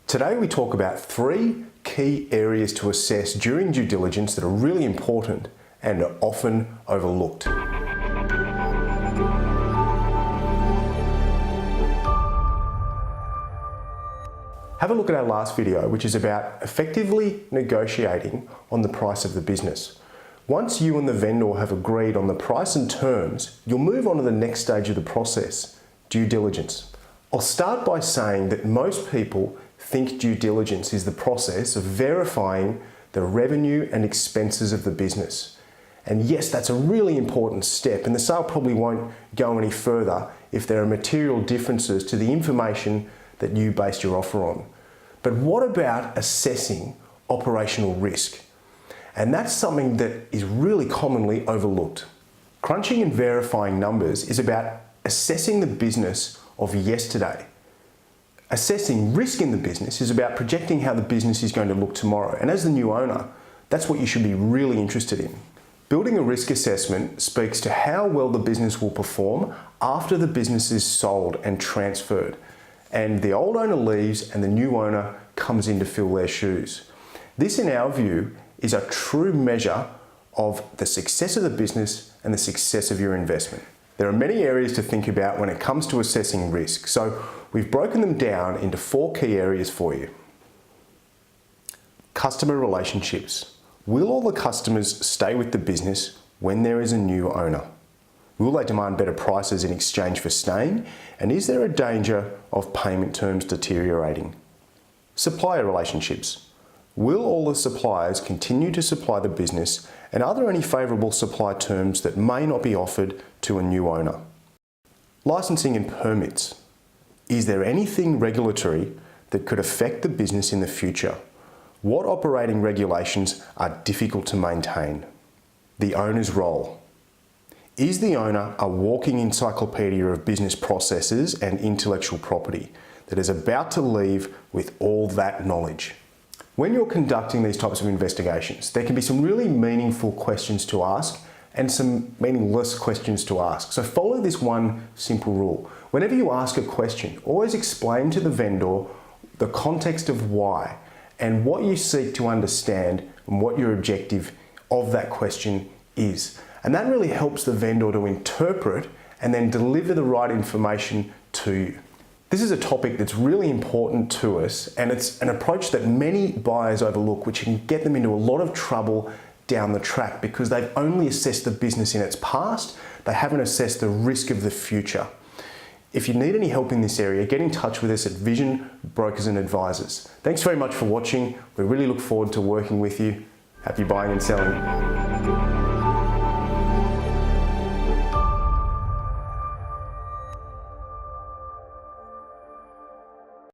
Today we talk about 3 key areas to assess during due diligence that are really important and are often overlooked. Have a look at our last video, which is about effectively negotiating on the price of the business. Once you and the vendor have agreed on the price and terms, you'll move on to the next stage of the process, due diligence. I'll start by saying that most people think due diligence is the process of verifying the revenue and expenses of the business. And yes, that's a really important step, and the sale probably won't go any further if there are material differences to the information that you based your offer on. But what about assessing operational risk? And that's something that is really commonly overlooked. Crunching and verifying numbers is about assessing the business of yesterday. Assessing risk in the business is about projecting how the business is going to look tomorrow. And as the new owner, that's what you should be really interested in. Building a risk assessment speaks to how well the business will perform after the business is sold and transferred, and the old owner leaves and the new owner comes in to fill their shoes. This, in our view, is a true measure of the success of the business and the success of your investment. There are many areas to think about when it comes to assessing risk, so we've broken them down into 4 key areas for you. Customer relationships. Will all the customers stay with the business when there is a new owner? Will they demand better prices in exchange for staying? And is there a danger of payment terms deteriorating? Supplier relationships. Will all the suppliers continue to supply the business, and are there any favourable supply terms that may not be offered to a new owner? Licensing and permits. Is there anything regulatory that could affect the business in the future? What operating regulations are difficult to maintain? The owner's role. Is the owner a walking encyclopedia of business processes and intellectual property that is about to leave with all that knowledge? When you're conducting these types of investigations, there can be some really meaningful questions to ask and some meaningless questions to ask. So follow this one simple rule. Whenever you ask a question, always explain to the vendor the context of why and what you seek to understand and what your objective of that question is. And that really helps the vendor to interpret and then deliver the right information to you. This is a topic that's really important to us, and it's an approach that many buyers overlook, which can get them into a lot of trouble down the track because they've only assessed the business in its past. They haven't assessed the risk of the future. If you need any help in this area, get in touch with us at Vision Brokers and Advisors. Thanks very much for watching. We really look forward to working with you. Happy buying and selling.